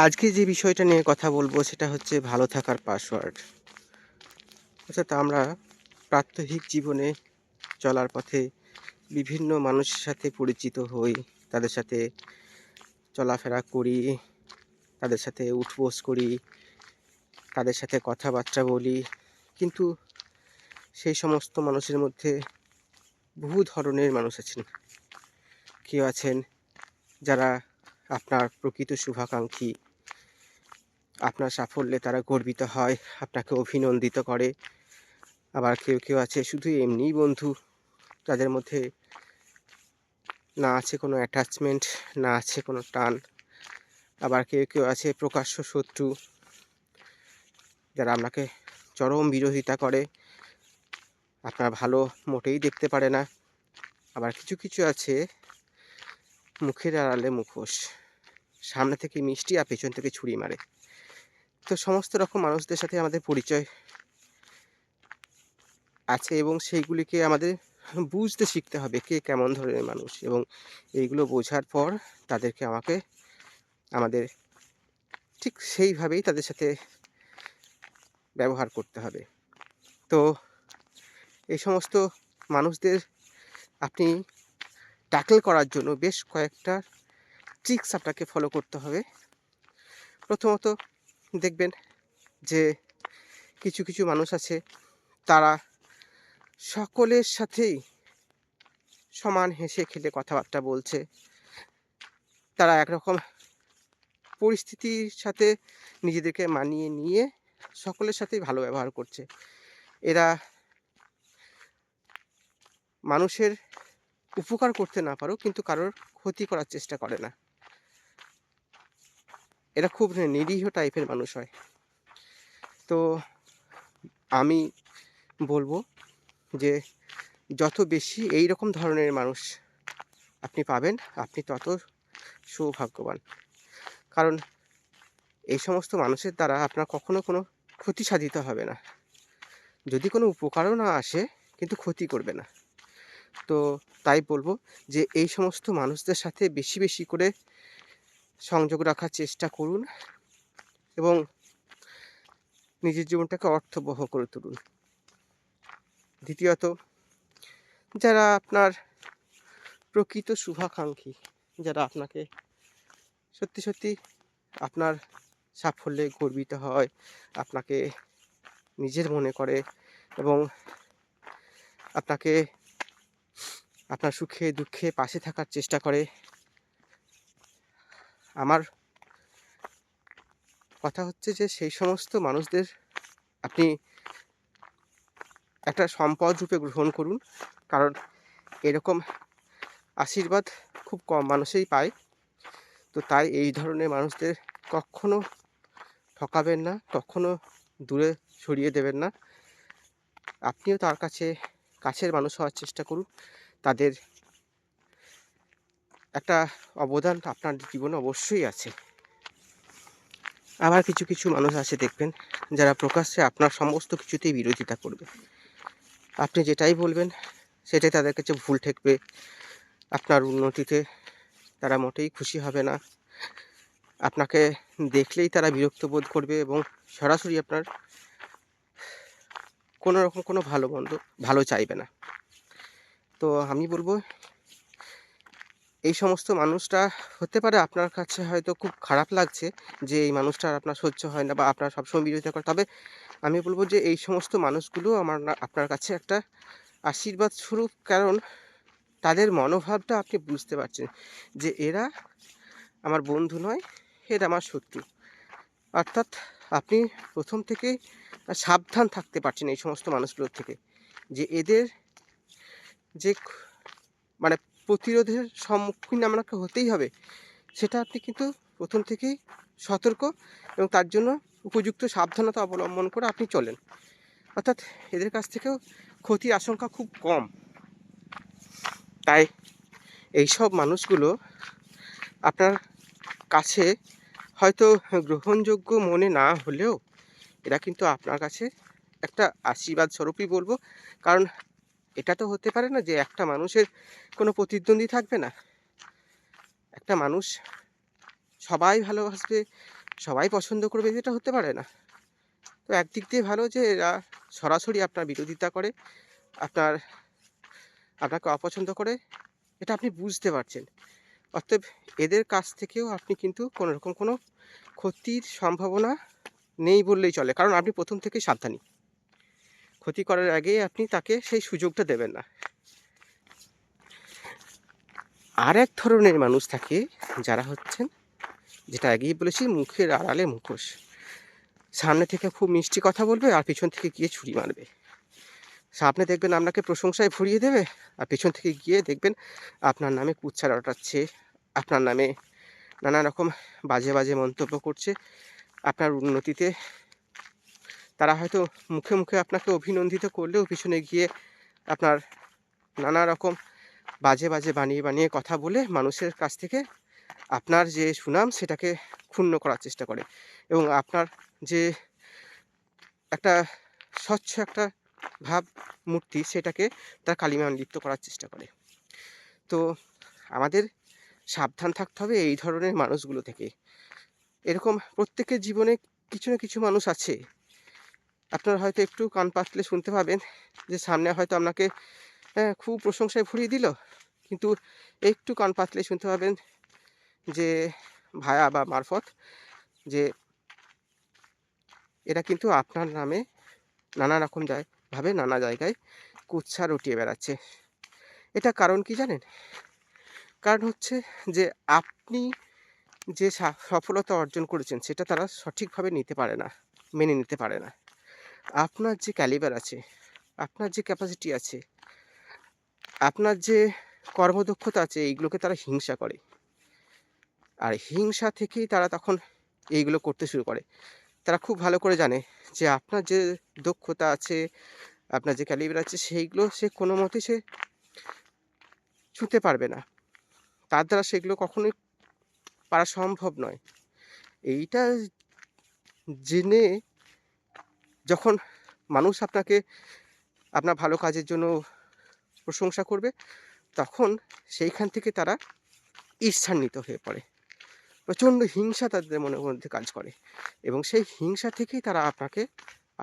আজকে যে বিষয়টা নিয়ে কথা বলবো সেটা হচ্ছে ভালো থাকার পাসওয়ার্ড। অর্থাৎ আমরা প্রাত্যহিক জীবনে চলার পথে বিভিন্ন মানুষের সাথে পরিচিত হই, তাদের সাথে চলাফেরা করি, তাদের সাথে উঠবোস করি, তাদের সাথে কথাবার্তা বলি। কিন্তু সেই সমস্ত মানুষের মধ্যে বহু ধরনের মানুষ আছেন। কেউ আছেন যারা আপনার প্রকৃত শুভাকাঙ্ক্ষী, আপনার সাফল্যে তারা গর্বিত হয়, আপনাকে অভিনন্দিত করে। আবার কেউ আছে শুধু এমনিই বন্ধু, যাদের মধ্যে না আছে কোনো অ্যাটাচমেন্ট, না আছে কোনো টান। আবার কেউ আছে প্রকাশ্য শত্রু, যারা আপনাকে চরম বিরোধিতা করে, আপনার ভালো মোটেই দেখতে পারে না। আবার কিছু আছে মুখের আড়ালে মুখোশ, সামনে থেকে মিষ্টি আর পেছন থেকে ছুরি মারে। তো সমস্ত রকম মানুষদের সাথে আমাদের পরিচয় আছে এবং সেইগুলিকে আমাদের বুঝতে শিখতে হবে কে কেমন ধরনের মানুষ, এবং এইগুলো বোঝার পর তাদেরকে আমাদের ঠিক সেইভাবেই তাদের সাথে ব্যবহার করতে হবে। তো এই সমস্ত মানুষদের আপনি ট্যাকল করার জন্য বেশ কয়েকটা ট্রিক্স আপনাকে ফলো করতে হবে। প্রথমত দেখবেন যে কিছু মানুষ আছে, তারা সকলের সাথেই সমান হেসে খেলে কথাবার্তা বলছে। তারা একরকম পরিস্থিতির সাথে নিজেদেরকে মানিয়ে নিয়ে সকলের সাথেই ভালো ব্যবহার করছে। এরা মানুষের উপকার করতে না পারুক কিন্তু কারোর ক্ষতি করার চেষ্টা করে না। এরা খুব নিরীহ টাইপের মানুষ হয়। তো আমি বলবো যে যত বেশি এই রকম ধরনের মানুষ আপনি পাবেন, আপনি তত সৌভাগ্যবান। কারণ এই সমস্ত মানুষের দ্বারা আপনার কখনো কোনো ক্ষতি সাধিত হবে না। যদি কোনো উপকারও না আসে, কিন্তু ক্ষতি করবে না। তো তাই বলবো যে এই সমস্ত মানুষদের সাথে বেশি করে সংযোগ রাখার চেষ্টা করুন এবং নিজের জীবনটাকে অর্থবহ করে তুলুন। দ্বিতীয়ত, যারা আপনার প্রকৃত শুভাকাঙ্ক্ষী, যারা আপনাকে সত্যি আপনার সাফল্যে গর্বিত হয়, আপনাকে নিজের মনে করে এবং আপনাকে আপনার সুখে দুঃখে পাশে থাকার চেষ্টা করে। আমার কথা হচ্ছে যে সেই সমস্ত মানুষদের আপনি একটা সম্পদ রূপে গ্রহণ করুন। কারণ এরকম আশীর্বাদ খুব কম মানুষই পায়। তো তাই এই ধরনের মানুষদের কক্ষনো ঠকাবেন না, কখনো দূরে সরিয়ে দেবেন না। আপনিও তার কাছে কাছের মানুষ হওয়ার চেষ্টা করুন। তাদের একটা অবদান আপনার জীবনে অবশ্যই আছে। আবার কিছু মানুষ আছে দেখবেন, যারা প্রকাশ্যে আপনার সমস্ত কিছুতেই বিরোধিতা করবে। আপনি যেটাই বলবেন সেটাই তাদের কাছে ভুল ঠেকবে। আপনার উন্নতিতে তারা মোটেই খুশি হবে না। আপনাকে দেখলেই তারা বিরক্ত বোধ করবে এবং সরাসরি আপনার কোনো রকম কোনো ভালো চাইবে না। তো আমি বলবো এই সমস্ত মানুষটা হতে পারে আপনার কাছে হয়তো খুব খারাপ লাগছে যে এই মানুষটা আর আপনার সহ্য হয় না বা আপনার সবসময় বিরোধিতা করে। তবে আমি বলবো যে এই সমস্ত মানুষগুলো আপনার কাছে একটা আশীর্বাদ স্বরূপ। কারণ তাদের মনোভাবটা আপনি বুঝতে পারছেন যে এরা আমার বন্ধু নয়, এরা আমার শত্রু। অর্থাৎ আপনি প্রথম থেকেই সাবধান থাকতে পারছেন এই সমস্ত মানুষগুলোর থেকে, যে এদের যে মানে প্রতিরোধের সম্মুখীন আপনাকে হতেই হবে, সেটা আপনি কিন্তু প্রথম থেকেই সতর্ক এবং তার জন্য উপযুক্ত সাবধানতা অবলম্বন করে আপনি চলেন। অর্থাৎ এদের কাছ থেকেও ক্ষতির আশঙ্কা খুব কম। তাই এইসব মানুষগুলো আপনার কাছে হয়তো গ্রহণযোগ্য মনে না হলেও এরা কিন্তু আপনার কাছে একটা আশীর্বাদ স্বরূপই বলবো। কারণ এটা তো হতে পারে না যে একটা মানুষের কোনো প্রতিদ্বন্দ্বী থাকবে না। একটা মানুষ সবাই ভালোবাসবে, সবাই পছন্দ করবে যেটা হতে পারে না। তো একদিক দিয়ে ভালো যে এরা সরাসরি আপনার বিরোধিতা করে, আপনার আপনাকে অপছন্দ করে, এটা আপনি বুঝতে পারছেন। অতএব এদের কাছ থেকেও আপনি কিন্তু কোনোরকম কোনো ক্ষতির সম্ভাবনা নেই বললেই চলে। কারণ আপনি ১ম থেকেই সাবধানী। ক্ষতি করার আগেই আপনি তাকে সেই সুযোগটা দেবেন না। আরেক ধরনের মানুষ থাকে যারা হচ্ছেন, যেটা আগেই বলেছি, মুখের আড়ালে মুখোশ। সামনে থেকে খুব মিষ্টি কথা বলবে আর পিছন থেকে গিয়ে ছুরি মারবে। সামনে দেখবেন আপনাকে প্রশংসায় ভরিয়ে দেবে, আর পেছন থেকে গিয়ে দেখবেন আপনার নামে কুৎসা রটাচ্ছে, আপনার নামে নানা রকম বাজে, বাজে মন্তব্য করছে। আপনার উন্নতিতে তারা হয়তো মুখে, মুখে আপনাকে অভিনন্দিত করলেও পিছনে গিয়ে আপনার নানা রকম বাজে, বাজে বানিয়ে, বানিয়ে কথা বলে মানুষের কাছ থেকে আপনার যে সুনাম সেটাকে ক্ষুণ্ণ করার চেষ্টা করে, এবং আপনার যে একটা স্বচ্ছ একটা ভাবমূর্তি সেটাকে তার কালিমায় লিপ্ত করার চেষ্টা করে। তো আমাদের সাবধান থাকতে হবে এই ধরনের মানুষগুলো থেকে। এরকম প্রত্যেকের জীবনে কিছু না কিছু মানুষ আছে। আপনারা হয়তো একটু কান পাতলে শুনতে পাবেন যে সামনে হয়তো আপনাকে খুব প্রশংসায় ভরিয়ে দিল। কিন্তু একটু কান পাতলে শুনতে পাবেন যে ভায়া বা মারফত যে এরা কিন্তু আপনার নামে নানা রকম ভাবে নানা জায়গায় কুৎসা রটিয়ে বেড়াচ্ছে। এটা কারণ কি জানেন? কারণ হচ্ছে যে আপনি যে সফলতা অর্জন করেছেন সেটা তারা সঠিকভাবে নিতে পারে না, মেনে নিতে পারে না। আপনার যে ক্যালিবার আছে, আপনার যে ক্যাপাসিটি আছে, আপনার যে কর্মদক্ষতা আছে, এইগুলোকে তারা হিংসা করে। আর হিংসা থেকেই তারা তখন এইগুলো করতে শুরু করে। তারা খুব ভালো করে জানে যে আপনার যে দক্ষতা আছে, আপনার যে ক্যালিবার আছে, সেইগুলো সে কোনো মতেই সে ছুঁতে পারবে না। তার দ্বারা সেগুলো কখনোই পারা সম্ভব নয়। এইটা জেনে যখন মানুষ আপনাকে আপনার ভালো কাজের জন্য প্রশংসা করবে, তখন সেইখান থেকে তারা ঈর্ষান্বিত হয়ে পড়ে। প্রচণ্ড হিংসা তাদের মনের মধ্যে কাজ করে, এবং সেই হিংসা থেকেই তারা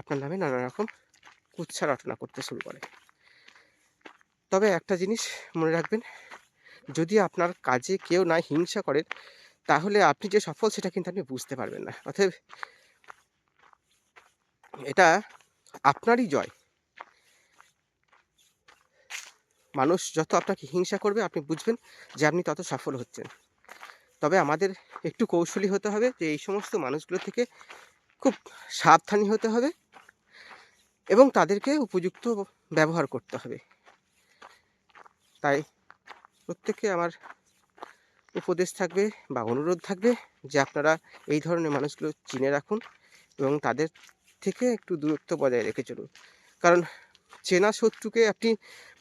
আপনার নামে নানা রকম কুৎসা রটনা করতে শুরু করে। তবে একটা জিনিস মনে রাখবেন, যদি আপনার কাজে কেউ না হিংসা করেন, তাহলে আপনি যে সফল সেটা কিন্তু আপনি বুঝতে পারবেন না। অতএব এটা আপনারই জয়। মানুষ যত আপনাকে হিংসা করবে আপনি বুঝবেন যে আপনি তত সফল হচ্ছেন। তবে আমাদের একটু কৌশলী হতে হবে, যে এই সমস্ত মানুষগুলো থেকে খুব সাবধানী হতে হবে এবং তাদেরকে উপযুক্ত ব্যবহার করতে হবে। তাই প্রত্যেককে আমার উপদেশ থাকবে বা অনুরোধ থাকবে যে আপনারা এই ধরনের মানুষগুলো চিনে রাখুন এবং তাদের থেকে একটু দূরত্ব বজায় রেখে চলুন। কারণ চেনা শত্রুকে আপনি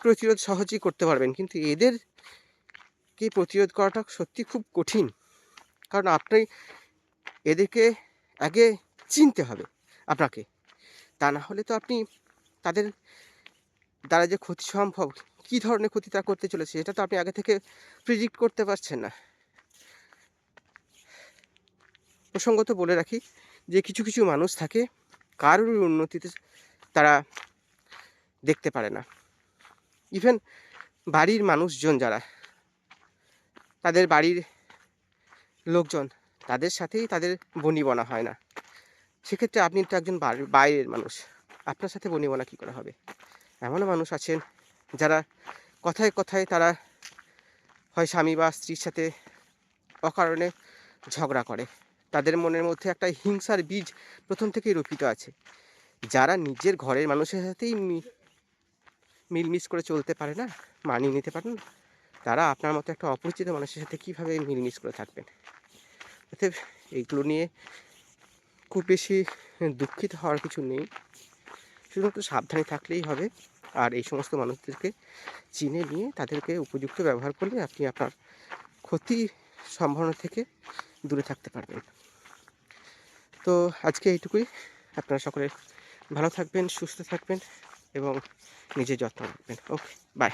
প্রতিরোধ সহজেই করতে পারবেন, কিন্তু এদেরকে প্রতিরোধ করাটা সত্যি খুব কঠিন। কারণ আপনি এদেরকে আগে চিনতে হবে আপনাকে। তা না হলে তো আপনি তাদের দ্বারা যে ক্ষতি সম্ভব, কী ধরনের ক্ষতি তারা করতে চলেছে, এটা তো আপনি আগে থেকে প্রেডিক্ট করতে পারছেন না। প্রসঙ্গত বলে রাখি যে কিছু, কিছু মানুষ থাকে কারোর উন্নতিতে তারা দেখতে পারে না। ইভেন বাড়ির মানুষজন যারা, তাদের বাড়ির লোকজন, তাদের সাথেই তাদের বনিবনা হয় না। সেক্ষেত্রে আপনি তো একজন বাইরের মানুষ, আপনার সাথে বনিবনা কী করে হবে? এমনও মানুষ আছেন যারা কথায়, কথায় তারা হয় স্বামী বা স্ত্রীর সাথে অকারণে ঝগড়া করে। তাদের মনের মধ্যে একটা হিংসার বীজ প্রথম থেকেই রোপিত আছে। যারা নিজের ঘরের মানুষের সাথেই মিলমিশ করে চলতে পারে না, মানিয়ে নিতে পারে না, তারা আপনার মতো একটা অপরিচিত মানুষের সাথে কীভাবে মিলমিশ করে থাকবেন? অতএব এইগুলো নিয়ে খুব বেশি দুঃখিত হওয়ার কিছু নেই। শুধুমাত্র সাবধানে থাকলেই হবে। আর এই সমস্ত মানুষদেরকে চিনে নিয়ে তাদেরকে উপযুক্ত ব্যবহার করলে আপনি আপনার ক্ষতি সম্ভাবনা থেকে দূরে থাকতে পারবেন। তো আজকে এইটুকুই। আপনারা সকলে ভালো থাকবেন, সুস্থ থাকবেন এবং নিজের যত্ন রাখবেন। ওকে, বাই।